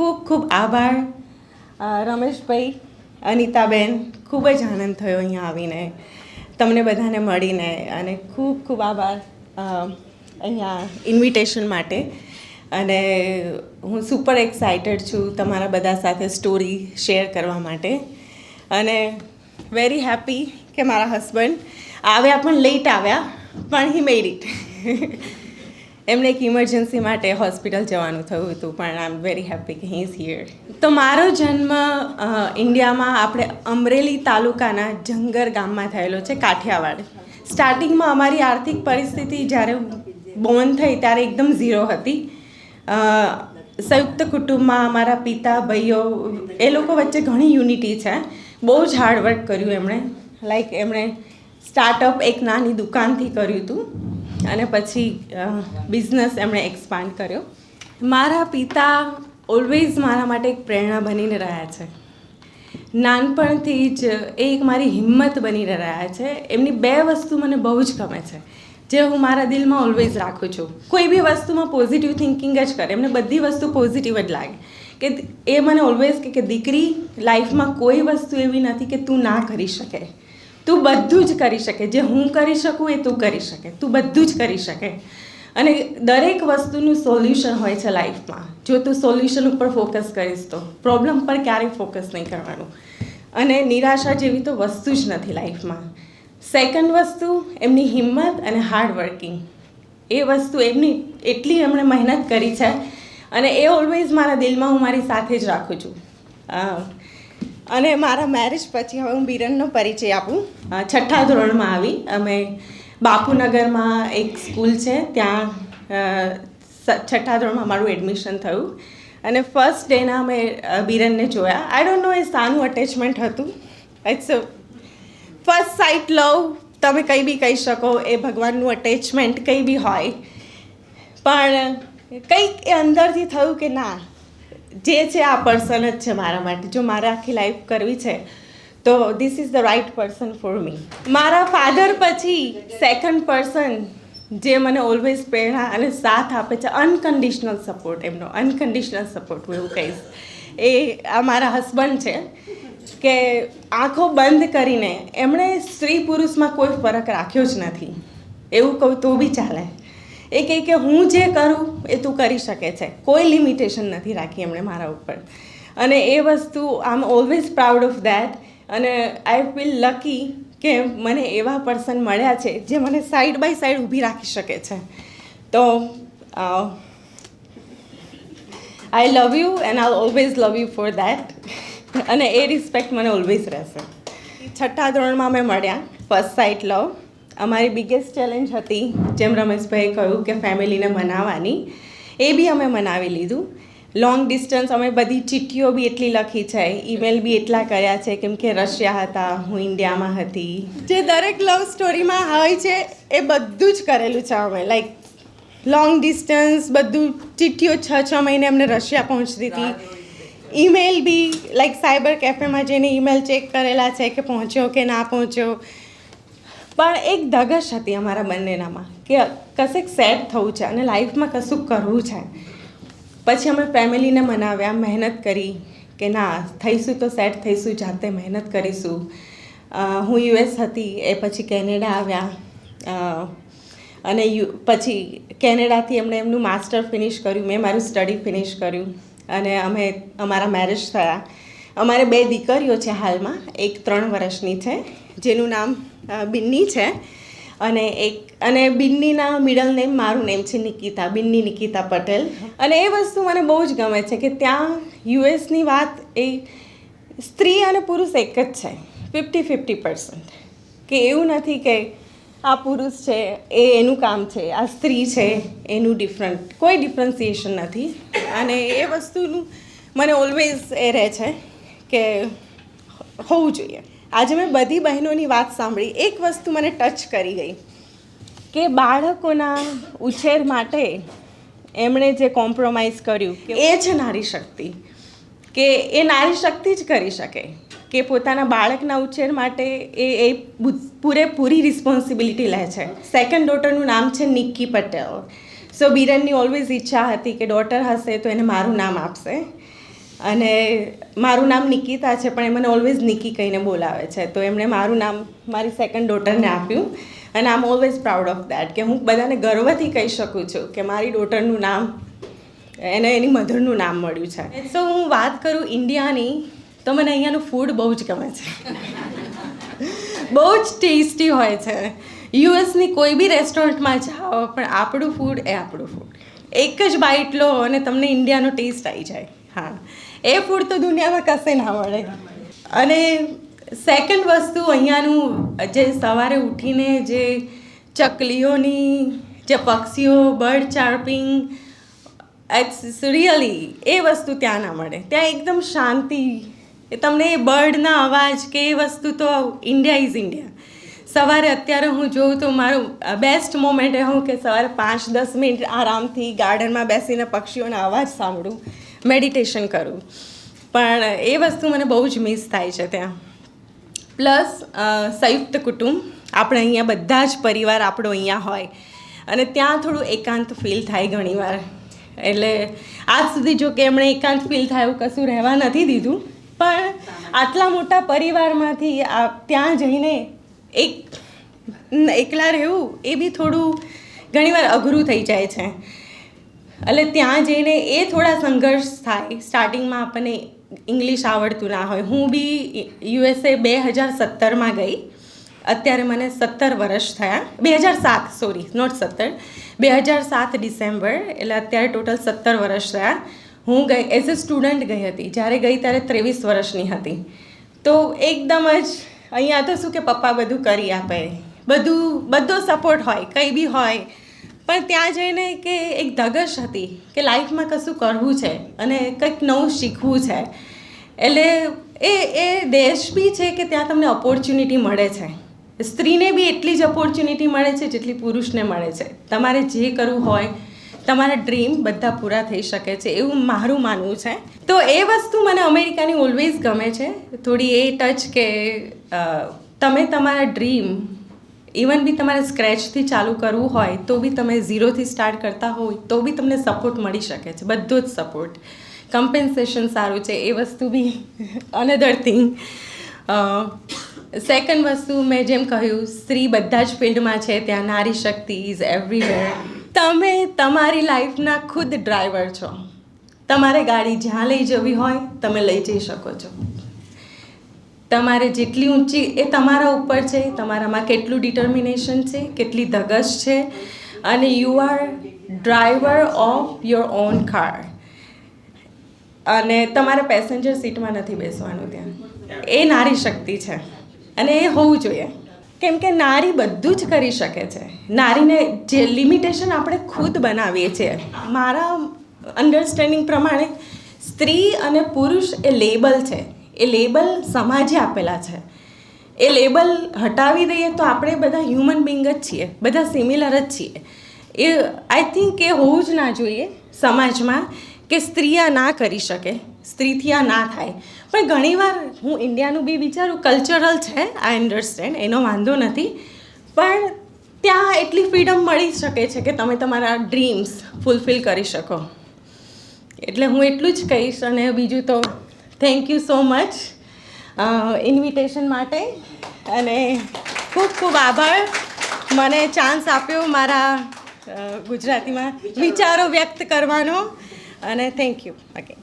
ખૂબ ખૂબ આભાર રમેશભાઈ, અનિતાબેન. ખૂબ જ આનંદ થયો અહીંયા આવીને, તમને બધાને મળીને, અને ખૂબ ખૂબ આભાર અહીંયા ઇન્વિટેશન માટે. અને હું સુપર એક્સાઇટેડ છું તમારા બધા સાથે સ્ટોરી શેર કરવા માટે. અને વેરી હેપી કે મારા હસબન્ડ આવ્યા, પણ લેટ આવ્યા, પણ હી મેડ ઇટ. એમને એક ઇમરજન્સી માટે હોસ્પિટલ જવાનું થયું હતું, પણ આઈ એમ વેરી હેપી કે હી ઇઝ હિયર. તો મારો જન્મ ઇન્ડિયામાં આપણે અમરેલી તાલુકાના જંગર ગામમાં થયેલો છે, કાઠિયાવાડ. સ્ટાર્ટિંગમાં અમારી આર્થિક પરિસ્થિતિ જ્યારે બોર્ન થઈ ત્યારે એકદમ ઝીરો હતી. સંયુક્ત કુટુંબમાં અમારા પિતા, ભાઈઓ, એ લોકો વચ્ચે ઘણી યુનિટી છે. બહુ જ હાર્ડવર્ક કર્યું એમણે. એમણે સ્ટાર્ટઅપ એક નાની દુકાનથી કર્યું હતું, અને પછી બિઝનેસ એમણે એક્સપાન્ડ કર્યો. મારા પિતા ઓલવેઝ મારા માટે એક પ્રેરણા બનીને રહ્યા છે. નાનપણથી જ એ એક મારી હિંમત બનીને રહ્યા છે. એમની બે વસ્તુ મને બહુ જ ગમે છે, જે હું મારા દિલમાં ઓલવેઝ રાખું છું. કોઈ બી વસ્તુમાં પોઝિટિવ થિંકિંગ જ કરે, એમને બધી વસ્તુ પોઝિટિવ જ લાગે. કે એ મને ઓલવેઝ કે દીકરી, લાઈફમાં કોઈ વસ્તુ એવી નથી કે તું ના કરી શકે. તું બધું જ કરી શકે. જે હું કરી શકું એ તું કરી શકે. તું બધું જ કરી શકે. અને દરેક વસ્તુનું સોલ્યુશન હોય છે લાઈફમાં. જો તું સોલ્યુશન ઉપર ફોકસ કરીશ તો પ્રોબ્લેમ પર ક્યારેય ફોકસ નહીં કરવાનું. અને નિરાશા જેવી તો વસ્તુ જ નથી લાઈફમાં. સેકન્ડ વસ્તુ એમની હિંમત અને હાર્ડવર્કિંગ. એ વસ્તુ એમની એટલી એમણે મહેનત કરી છે, અને એ ઓલવેઝ મારા દિલમાં હું મારી સાથે જ રાખું છું. અને મારા મેરેજ પછી હવે હું બિરનનો પરિચય આપું. 6ઠ્ઠા ધોરણમાં આવી. અમે બાપુનગરમાં એક સ્કૂલ છે, ત્યાં 6ઠ્ઠા ધોરણમાં મારું એડમિશન થયું. અને ફર્સ્ટ ડેના અમે બિરનને જોયા. આઈ ડોન્ટ નો એ શાનું અટેચમેન્ટ હતું. ઇટ્સ ફર્સ્ટ સાઇટ લવ, તમે કંઈ બી કહી શકો. એ ભગવાનનું અટેચમેન્ટ કંઈ બી હોય, પણ કંઈક એ અંદરથી થયું કે ના, જે છે આ પર્સન જ છે મારા માટે. જો મારે આખી લાઈફ કરવી છે તો this is the right person for me. મારા ફાધર પછી સેકન્ડ પર્સન જે મને ઓલવેઝ પ્રેરણા અને સાથ આપે છે, અનકન્ડિશનલ સપોર્ટ, એમનો અનકન્ડિશનલ સપોર્ટ હું એવું કહીશ, એ આ મારા હસબન્ડ છે. કે આંખો બંધ કરીને એમણે સ્ત્રી પુરુષમાં કોઈ ફરક રાખ્યો જ નથી. એવું કહું તો બી ચાલે. એ કહે કે હું જે કરું એ તું કરી શકે છે. કોઈ લિમિટેશન નથી રાખી એમણે મારા ઉપર. અને એ વસ્તુ I am always proud of that. અને આઈ ફીલ લકી કે મને એવા પર્સન મળ્યા છે જે મને સાઈડ બાય સાઈડ ઊભી રાખી શકે છે. તો I love you and I always love you for that. અને એ રિસ્પેક્ટ મને ઓલવેઝ રહેશે. 6ઠ્ઠા ધોરણમાં અમે મળ્યા, ફર્સ્ટ સાઇટ લવ. અમારી બિગેસ્ટ ચેલેન્જ હતી, જેમ રમેશભાઈએ કહ્યું કે ફેમિલીને મનાવવાની, એ બી અમે મનાવી લીધું. લોંગ ડિસ્ટન્સ અમે બધી ચિઠ્ઠીઓ બી એટલી લખી છે, ઈમેલ બી એટલા કર્યા છે, કેમ કે રશિયા હતા, હું ઇન્ડિયામાં હતી. જે દરેક લવ સ્ટોરીમાં હોય છે એ બધું જ કરેલું છે અમે. લોંગ ડિસ્ટન્સ બધું, ચિઠ્ઠીઓ 6 મહિને અમને રશિયા પહોંચતી હતી. ઈમેલ બી સાયબર કેફેમાં જઈને ઈમેલ ચેક કરેલા છે કે પહોંચ્યો કે ના પહોંચ્યો. પણ એક ધગશ હતી અમારા બંનેનામાં કે કશેક સેટ થવું છે અને લાઈફમાં કશું કરવું છે. પછી અમે ફેમિલીને મનાવ્યા, મહેનત કરી કે ના, થઈશું તો સેટ થઈશું, જાતે મહેનત કરીશું. હું યુએસ હતી, એ પછી કેનેડા આવ્યા. અને પછી કેનેડાથી એમણે એમનું માસ્ટર ફિનિશ કર્યું, મેં મારું સ્ટડી ફિનિશ કર્યું. અને અમે અમારા મેરેજ થયા. અમારે 2 દીકરીઓ છે હાલમાં. એક 3 વર્ષની છે, જેનું નામ બિન્ની છે, અને બિન્નીના મિડલ નેમ મારું નેમ છે નિકિતા, બિન્ની નિકિતા પટેલ. અને એ વસ્તુ મને બહુ જ ગમે છે કે ત્યાં યુએસની વાત, એ સ્ત્રી અને પુરુષ એક જ છે, 50-50%. કે એવું નથી કે આ પુરુષ છે એ એનું કામ છે, આ સ્ત્રી છે એનું ડિફરન્ટ, કોઈ ડિફરન્સિએશન નથી. અને એ વસ્તુનું મને ઓલવેઝ એ રહે છે કે હોવું જોઈએ. આજે મેં બધી બહેનોની વાત સાંભળી, એક વસ્તુ મને ટચ કરી ગઈ કે બાળકોના ઉછેર માટે એમણે જે કોમ્પ્રોમાઇઝ કર્યું, એ છે નારી શક્તિ. કે એ નારી શક્તિ જ કરી શકે કે પોતાના બાળકના ઉછેર માટે એ પૂરેપૂરી રિસ્પોન્સિબિલિટી લે છે. સેકન્ડ ડોટરનું નામ છે નિક્કી પટેલ. સો બિરનની ઓલવેઝ ઈચ્છા હતી કે ડોટર હશે તો એને મારું નામ આપશે. અને મારું નામ નિકિતા છે, પણ એ મને ઓલવેઝ નિકી કહીને બોલાવે છે. તો એમણે મારું નામ મારી સેકન્ડ ડોટરને આપ્યું અને I am always proud of that કે હું બધાને ગર્વથી કહી શકું છું કે મારી ડોટરનું નામ એને એની મધરનું નામ મળ્યું છે. સો હું વાત કરું ઇન્ડિયાની, તો મને અહીંયાનું ફૂડ બહુ જ ગમે છે. બહુ જ ટેસ્ટી હોય છે. યુએસની કોઈ બી રેસ્ટોરન્ટમાં જાઓ પણ આપણું ફૂડ એ આપણું ફૂડ. એક જ બાઇટ લો અને તમને ઇન્ડિયાનો ટેસ્ટ આવી જાય. હા, એ ફૂડ તો દુનિયામાં કશે ના મળે. અને સેકન્ડ વસ્તુ અહીંયાનું જે સવારે ઉઠીને જે ચકલીઓની, જે પક્ષીઓ, બર્ડ ચાર્પિંગ, ઇટ્સ રિયલી એ વસ્તુ ત્યાં ના મળે. ત્યાં એકદમ શાંતિ, તમને એ બર્ડના અવાજ કે એ વસ્તુ તો ઇન્ડિયા ઇઝ ઇન્ડિયા. સવારે અત્યારે હું જોઉં તો મારું બેસ્ટ મોમેન્ટ એ હું કે સવારે 5-10 મિનિટ આરામથી ગાર્ડનમાં બેસીને પક્ષીઓના અવાજ સાંભળું, મેડિટેશન કરું. પણ એ વસ્તુ મને બહુ જ મિસ થાય છે ત્યાં. પ્લસ સંયુક્ત કુટુંબ, આપણે અહીંયા બધા જ પરિવાર આપણો અહીંયા હોય અને ત્યાં થોડું એકાંત ફીલ થાય ઘણીવાર. એટલે આજ સુધી જો કે એમણે એકાંત ફીલ થાય એવું કશું રહેવા નથી દીધું, પણ આટલા મોટા પરિવારમાંથી ત્યાં જઈને એકલા રહેવું એ બી થોડું ઘણીવાર અઘરું થઈ જાય છે. એટલે ત્યાં જઈને એ થોડા સંઘર્ષ થાય. સ્ટાર્ટિંગમાં આપણને ઇંગ્લિશ આવડતું ના હોય. હું બી USA 2017માં ગઈ. અત્યારે મને 17 વર્ષ થયા. 2007, સોરી, નોટ 17, 2007 ડિસેમ્બર, એટલે અત્યારે ટોટલ 17 વર્ષ થયા. હું ગઈ એઝ અ સ્ટુડન્ટ ગઈ હતી. જ્યારે ગઈ ત્યારે 23 વર્ષની હતી. તો એકદમ જ અહીંયા તો શું કે પપ્પા બધું કરી આપે, બધો સપોર્ટ હોય, કંઈ બી હોય. પણ ત્યાં જઈને કે એક ધગશ હતી કે લાઈફમાં કશું કરવું છે અને કંઈક નવું શીખવું છે. એટલે એ દેશ બી છે કે ત્યાં તમને ઓપોર્ચ્યુનિટી મળે છે. સ્ત્રીને બી એટલી જ ઓપોર્ચ્યુનિટી મળે છે જેટલી પુરુષને મળે છે. તમારે જે કરવું હોય, તમારા ડ્રીમ બધા પૂરા થઈ શકે છે, એવું મારું માનવું છે. તો એ વસ્તુ મને અમેરિકાની ઓલવેઝ ગમે છે. થોડી એ ટચ કે તમે તમારા ડ્રીમ ઇવન બી તમારે સ્ક્રેચથી ચાલુ કરવું હોય તો બી તમે ઝીરોથી સ્ટાર્ટ કરતા હોય તો બી તમને સપોર્ટ મળી શકે છે, બધો જ સપોર્ટ. કમ્પેન્સેશન સારું છે, એ વસ્તુ બી અનધર થિંગ. સેકન્ડ વસ્તુ મેં જેમ કહ્યું, સ્ત્રી બધા જ ફિલ્ડમાં છે ત્યાં. નારી શક્તિ ઇઝ એવરીવેર. તમે તમારી લાઈફના ખુદ ડ્રાઈવર છો. તમારે ગાડી જ્યાં લઈ જવી હોય તમે લઈ જઈ શકો છો. તમારે જેટલી ઊંચી એ તમારા ઉપર છે, તમારામાં કેટલું ડિટર્મિનેશન છે, કેટલી ધગશ છે, અને you are driver of your own car. અને તમારે પેસેન્જર સીટમાં નથી બેસવાનું ત્યાં. એ નારી શક્તિ છે અને એ હોવું જોઈએ. કેમ કે નારી બધું જ કરી શકે છે. નારીને જે લિમિટેશન આપણે ખુદ બનાવીએ છીએ. મારા અન્ડરસ્ટેન્ડિંગ પ્રમાણે સ્ત્રી અને પુરુષ એ લેબલ છે. એ લેબલ સમાજે આપેલા છે. એ લેબલ હટાવી દઈએ તો આપણે બધા હ્યુમન બિંગ જ છીએ, બધા સિમિલર જ છીએ. એ આઈ થિંક એ હોવું જ ના જોઈએ સમાજમાં કે સ્ત્રી આ ના કરી શકે, સ્ત્રીથી આ ના થાય. પણ ઘણીવાર હું ઇન્ડિયાનું બી વિચારું, કલ્ચરલ છે, આઈ અન્ડરસ્ટેન્ડ, એનો વાંધો નથી. પણ ત્યાં એટલી ફ્રીડમ મળી શકે છે કે તમે તમારા ડ્રીમ્સ ફૂલફિલ કરી શકો. એટલે હું એટલું જ કહીશ. અને બીજું તો thank you so much invitation માટે, અને ખૂબ ખૂબ આભાર મને ચાન્સ આપ્યો મારા ગુજરાતીમાં વિચારો વ્યક્ત કરવાનો. અને થેન્ક યુ અગેન.